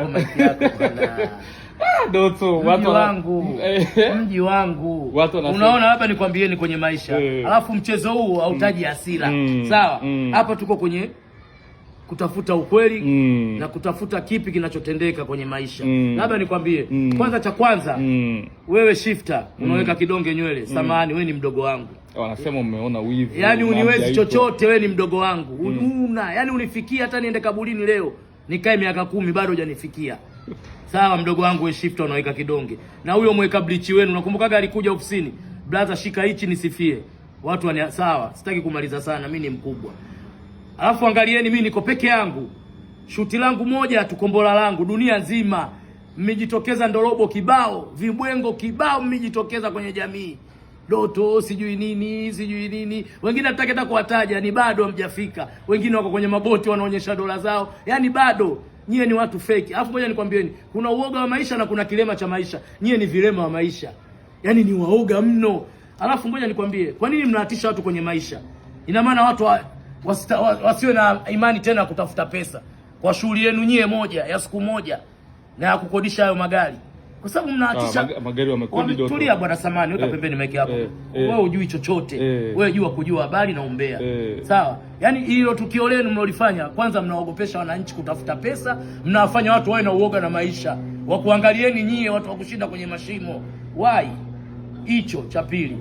hapo maiki yako bwana. Doto, mji wangu. Unaona hapa nikwambieni kwenye maisha. Alafu mchezo huu hautaji hasira. Sawa? Hapa tuko kwenye kutafuta ukweli na kutafuta kipi kinachotendeka kwenye maisha. Labda nikwambie, kwanza cha kwanza, wewe shifter, unaweka kidonge nywele. Samahani, wewe ni mdogo wangu. Wanasema umeona wivu. Yaani uniwezi chochote, wewe ni mdogo wangu. Yaani unifikia hata niende kaburini leo, nikae miaka 10 bado hujanifikia. Sawa mdogo wangu, wewe shifter unaweka kidonge. Na huyo mweka bleach wenu, unakumbukaga alikuja ofisini, brother shika hichi nisifie. Watu sawa, sitaki kumaliza sana, mimi ni mkubwa. Alafu angalieni, mimi niko peke yangu. Shuti langu moja, tukombola langu, dunia nzima mmejitokeza, ndorobo kibao, vibwengo kibao mmejitokeza kwenye jamii. Doto sijui nini. Wengine hataki hata kuwataja, ni bado hamjafika. Wengine wako kwenye maboti wanaonyesha dola zao. Yaani bado nyie ni watu fake. Alafu ngoja nikwambieni, kuna uoga wa maisha na kuna kilema cha maisha. Nyie ni vilema wa maisha. Yaani ni waoga mno. Alafu ngoja nikwambie, kwa nini mnahatisha watu kwenye maisha? Ina maana watu wasiwe na imani tena kutafuta pesa kwa shughuli yenu nyie moja ya siku moja na ya kukodisha hayo magari, kwa sababu mnahatisha magari wamekodi. Doto, tulia bwana, samani weka pembeni maiki hapo. Wewe hujui chochote. Wewe jua kujua habari na umbea. Sawa? Yaani hilo tukio lenu mlolifanya, kwanza mnaogopesha wananchi kutafuta pesa, mnawafanya watu wawe na uoga na maisha, wa kuangalieni nyie watu wa kushinda kwenye mashimo. Why? Hicho cha pili.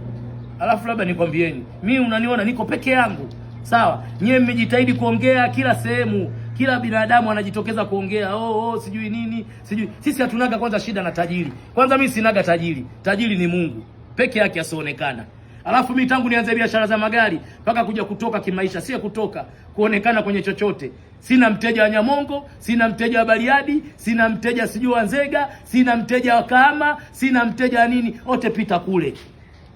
Alafu labda nikwambieni, mimi unaniona niko peke yangu. Sawa? Nyie mmejitahidi kuongea kila sehemu, kila binadamu anajitokeza kuongea. Sijui nini, sijui. Sisi hatunaga kwanza shida na tajiri. Kwanza mimi sinaga tajiri. Tajiri ni Mungu peke yake asionekana. Alafu mimi tangu nianze biashara za magari mpaka kuja kutoka kimaisha, si kutoka kuonekana kwenye chochote. Sina mteja wa Nyamongo, sina mteja wa Bariadi, sina mteja sijui wa Nzega, sina mteja wa Kahama, sina mteja wa nini. Wote pita kule.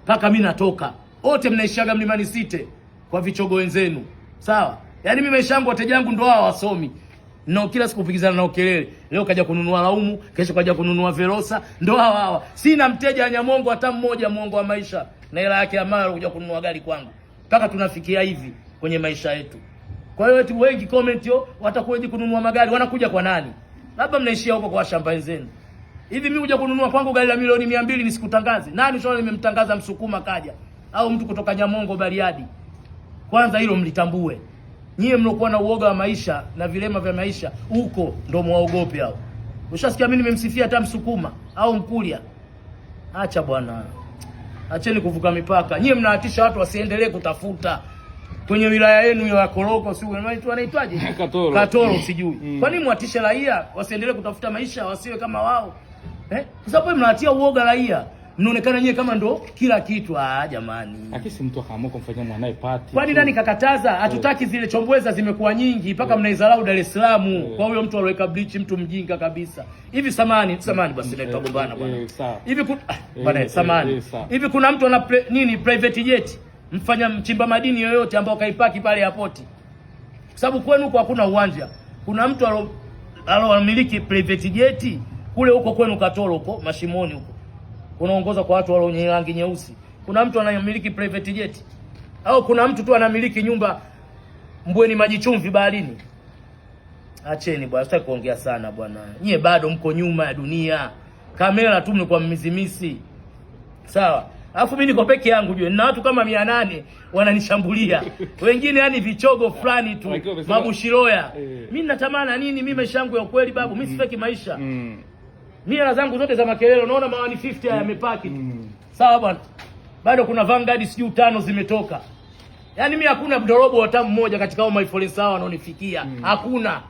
Mpaka mimi natoka. Wote mnaishaga Mlimani City kwa vichogo wenzenu. Sawa? Yaani mimi maisha yangu wateja wangu ndo hao wasomi. No, kila siku kupigizana na kelele. Leo kaja kununua Laumu, kesho kaja kununua Verosa, ndo hawa. Sina mteja wa Nyamongo hata mmoja, mwongo wa maisha. Na hela yake ya mara kuja kununua gari kwangu. Mpaka tunafikia hivi kwenye maisha yetu. Kwa hiyo watu wengi comment watakuja kununua magari, wanakuja kwa nani? Labda mnaishia huko kwa shamba wenzenu. Hivi mimi kuja kununua kwangu gari la milioni 200 nisikutangaze? Nani shona nimemtangaza Msukuma kaja? Au mtu kutoka Nyamongo Bariadi? Kwanza hilo mlitambue. Nyie mlokuwa na uoga wa maisha na vilema vya maisha, huko ndo muogope hao. Ushasikia mimi nimemsifia hata Msukuma au Mkulia? Acha bwana. Acheni kuvuka mipaka. Nyie mnahatisha watu wasiendelee kutafuta kwenye wilaya yenu ya Koroko, si wanaitwaje? Katoro sijui. Kwa nini mwatishe raia wasiendelee kutafuta maisha, wasiwe kama wao? Kwa sababu mnahatia uoga raia. Mnaonekana nyie kama ndo kila kitu. Jamani. Akisi mtu akaamua kumfanyia mwanae party. Kwani nani kakataza? Hatutaki zile chombweza zimekuwa nyingi mpaka mnaizalau Dar es Salaam. Kwa huyo mtu aloweka bleach, mtu mjinga kabisa. Hivi samani basi naitwa gombana bwana. Hivi bwana samani. Hivi kuna mtu ana private jet? Mfanya mchimba madini yoyote ambao kaipaki pale airport. Kwa sababu kwenu huko hakuna uwanja. Kuna mtu alomiliki private jet kule huko kwenu Katoro huko Mashimoni huko. Unaongoza kwa watu wenye rangi nyeusi. Kuna mtu anayemiliki private jet? Au kuna mtu tu anamiliki nyumba Mbweni Maji Chumvi baharini? Acheni bwana, sitaki kuongea sana bwana. Nyie bado mko nyuma ya dunia. Kamera tu mlikuwa mmizimisi. Sawa? Alafu mimi niko peke yangu jua. Na watu kama 800 wananishambulia. Wengine yani vichogo fulani tu, mabushiroya. Mimi natamana nini? Mimi maisha yangu ya kweli babu, mimi sifeki maisha. Mimi hela zangu zote za makelele unaona mawani 50 haya yamepaki tu. Sawa bwana. Bado kuna Vanguard sijui 5 zimetoka. Yaani mimi hakuna mdorobo hata mmoja katika hao my friends hao wanaonifikia. Hakuna.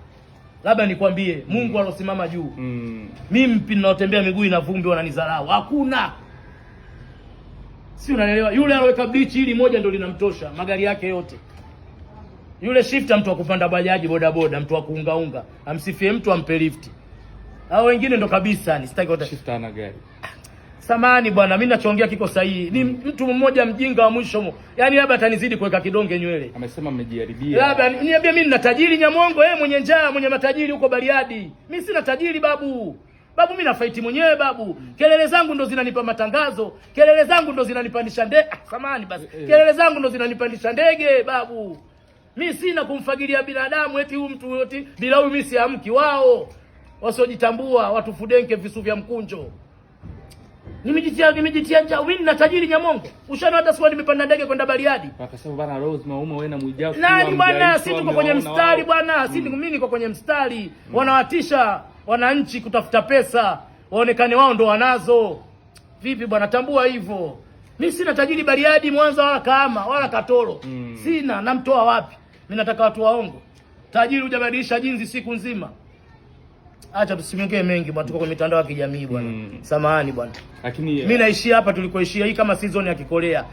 Labda nikwambie Mungu alosimama juu. Mimi ninaotembea miguu ina vumbi wananidharau. Hakuna. Si unanielewa? Yule aloweka bleach hili moja ndio linamtosha magari yake yote. Yule shifter mtu wa kupanda bajaji bodaboda, mtu wa kuungaunga, amsifie mtu ampe lift. Hao wengine ndo kabisa ni sitaki wote shifter na gari. Samani bwana, mimi ninachoongea kiko sahihi. Ni mtu mmoja mjinga wa mwisho. Yaani labda atanizidi kuweka kidonge nywele. Amesema mmejiharibia. Labda niambie mimi nina tajiri Nyamongo, yeye mwenye njaa, mwenye matajiri huko Bariadi. Mimi sina tajiri babu. Babu mimi na fight mwenyewe babu. Kelele zangu ndo zinanipa matangazo. Kelele zangu ndo zinanipandisha ndege. Samani basi. Kelele zangu ndo zinanipandisha ndege babu. Mimi sina kumfagilia binadamu eti huyu mtu yote bila huyu mimi siamki wao. wasiojitambua, watu fudenke, visu vya mkunjo. Nimejitia njaa mimi na tajiri Nyamongo. Ushana hata swali nimepanda ndege kwenda Bariadi. Akasema bana Rose Maumo wewe na Mwijaku. Nani bwana, sisi tuko kwenye mstari bwana. Sisi mimi niko kwenye mstari. Wanawatisha wananchi kutafuta pesa. Waonekane wao ndo wanazo. Vipi bwana, tambua hivyo. Mimi sina tajiri Bariadi, Mwanza wala Kahama wala Katoro. Sina, namtoa wapi? Mimi nataka watu waongo. Tajiri hujabadilisha jinsi siku nzima. Acha tusimongee mengi bwana, tuko kwenye mitandao ya kijamii bwana. Samahani bwana. Lakini mimi naishia hapa tulikoishia, hii kama season ya Kikolea.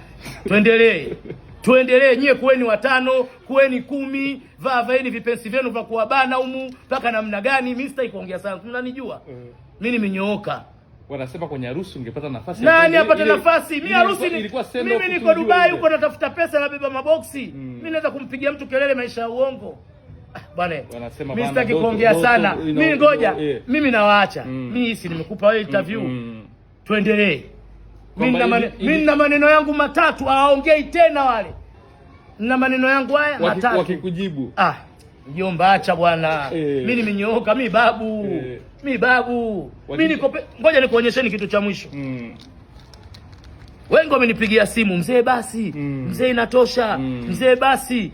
Tuendelee nyie, kuweni 5, kuweni 10, vaeni vipensi vyenu vya kuwabana humu mpaka namna gani? Mimi sitaki kuongea sana. Mnanijua. Mimi nimenyooka. Wanasema kwenye harusi ungepata nafasi. Nani apate nafasi? Mimi harusi mimi niko Dubai huko natafuta pesa, nabeba maboksi. Mimi naweza kumpigia mtu kelele maisha ya uongo. Bwana, mimi sitaki kuongea sana. Mimi ngoja, mimi nawaacha. Mimi si nimekupa wewe interview. Tuendelee. Mimi na maneno yangu matatu, hawaongei tena wale. Na maneno yangu haya matatu. Wakikujibu. Mjomba acha bwana. Mimi nimenyooka, mimi babu. Mimi babu. Mimi niko ngoja nikuonyesheni kitu cha mwisho. Wengi wamenipigia simu, mzee basi. Mzee inatosha. Mzee basi.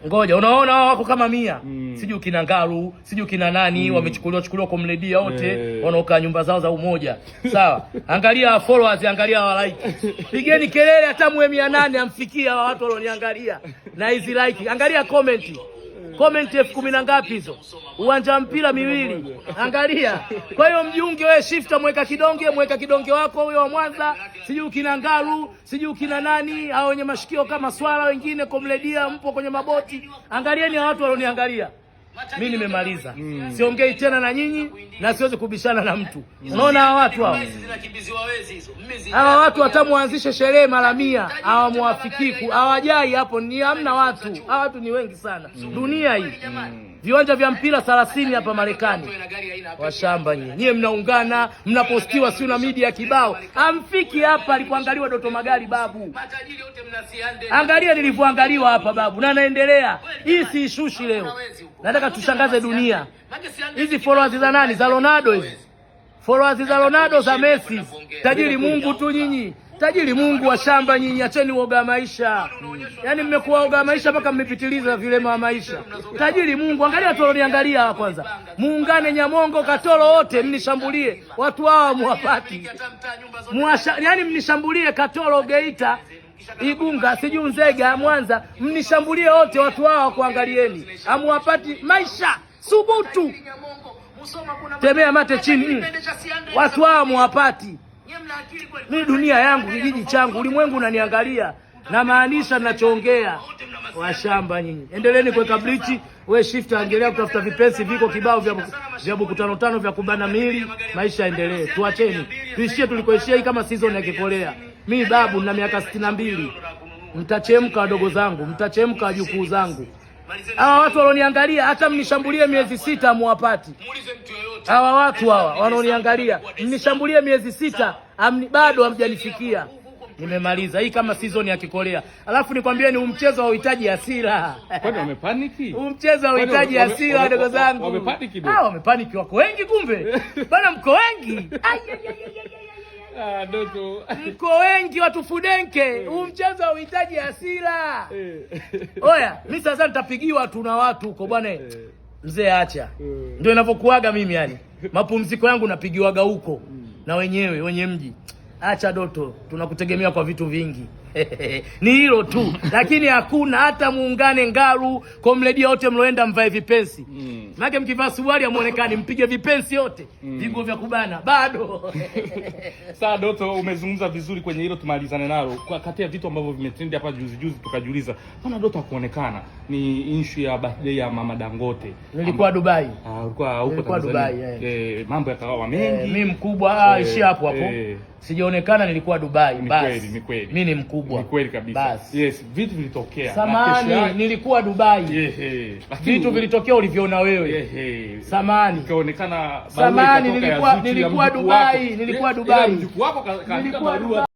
Ngoja, unaona wako kama 100. Sijui kina Ngaru, sijui kina nani, wamechukuliwa kwa mledia wote, wanaokaa nyumba zao za umoja. Sawa? Angalia followers, angalia wa like. Pigeni kelele hata mwe 800 amfikia watu walioniangalia. Na hizi like, angalia comment. Comment 10,000 na ngapi hizo? Uwanja mpira 2. Angalia. Kwa hiyo mjiunge wewe, shifter mweka kidonge wako huyo wa Mwanza, sijui kina Ngaru, sijui kina nani, hao wenye mashikio kama swala wengine komledia, mpo kwenye maboti. Angalieni watu walioniangalia. Mimi nimemaliza. Siongei tena na nyinyi na siwezi kubishana na mtu. Unaona hawa watu hao? Hawa watu watamuanzishe sherehe mara 100, hawamuafikiku, hawajai hapo, ni hamna watu. Hawa watu ni wengi sana. Dunia hii. Viwanja vya mpira 30 hapa Marekani. Washamba nyinyi. Nyie mnaungana, mnapostiwa si na media kibao. Amfiki hapa alipoangaliwa Doto Magari babu. Angalia nilivyoangaliwa hapa babu. Na naendelea. Hii si ishushi leo. Nataka tushangaze dunia. Hizi followers za nani? Za Ronaldo hizi. Followers za Ronaldo, za Messi. Tajiri Mungu tu nyinyi. Tajiri Mungu wa shamba nyinyi, acheni uoga maisha. Yaani mmekuwa uoga maisha mpaka mmepitiliza vilema wa maisha. Tajiri Mungu, angalia tuliangalia kwanza. Muungane Nyamongo, Katoro wote mnishambulie. Watu hawa muwapati. Yaani mnishambulie Katoro, Geita, Igunga, sijui Nzega, Mwanza, mnishambulie wote watu hawa kuangalieni. Amuwapati maisha, subutu. Temea mate chini. Watu hawa muwapati. Mimi dunia yangu, kijiji changu, ulimwengu unaniangalia. Na maanisha ninachoongea. Washamba nyinyi. Endeleeni kuweka blichi, wewe shifter angelea kutafuta vipensi viko kibao vya buku 5 vya kubana mili, maisha endelee. Tuacheni. Tuishie tulikoishia hii kama season ya Kikolea. Mimi babu na miaka 62. Mtachemka wadogo zangu, mtachemka wajukuu zangu. Hawa watu wanaoniangalia hata mnishambulie miezi 6 muwapati. Hawa watu hawa wanaoniangalia mnishambulie miezi 6 bado hamjanifikia. Nimemaliza hii kama season ya Kikolea. Alafu nikwambieni mchezo hauhitaji hasira. Kwani wamepaniki? Mchezo hauhitaji hasira wadogo zangu. Wamepaniki. Wamepaniki, wako wengi kumbe. Bana mko wengi. Doto. Mko wengi watu fudenke. Mchezo hauhitaji hasira. Oya, mimi sasa nitapigiwa tu na watu huko bwana. Mzee acha. Ndio ninavyokuaga mimi yani. Mapumziko yangu napigiwaga huko na wenye mji. Acha Doto, tunakutegemea kwa vitu vingi. Ni hilo tu. Lakini hakuna hata muungane Ngaru, komledia wote mloenda mvae vipensi. Maana mkivaa suruali amuonekane, mpige vipensi yote. Vigo vya kubana bado. Sawa Doto, umezungumza vizuri kwenye hilo, tumalizane nalo. Kwa kati ya vitu ambavyo vimetrend hapa juzi tukajiuliza, mbona Doto hakuonekana? Ni issue ya birthday ya Mama Dangote. Nilikuwa Dubai. Ulikuwa huko Dubai. Mambo yakawa mengi. Mimi mkubwa, ishia hapo. Sijaonekana, nilikuwa Dubai. Basi. Ni kweli. Mimi ni mkubwa. Ni kweli kabisa. Basi. Yes, vitu vilitokea. Samani, nilikuwa Dubai. Vitu vilitokea ulivyoona wewe. Samani. Ikaonekana Samani, nilikuwa Dubai. Nilikuwa Dubai. Mjukuu wako kaandika barua.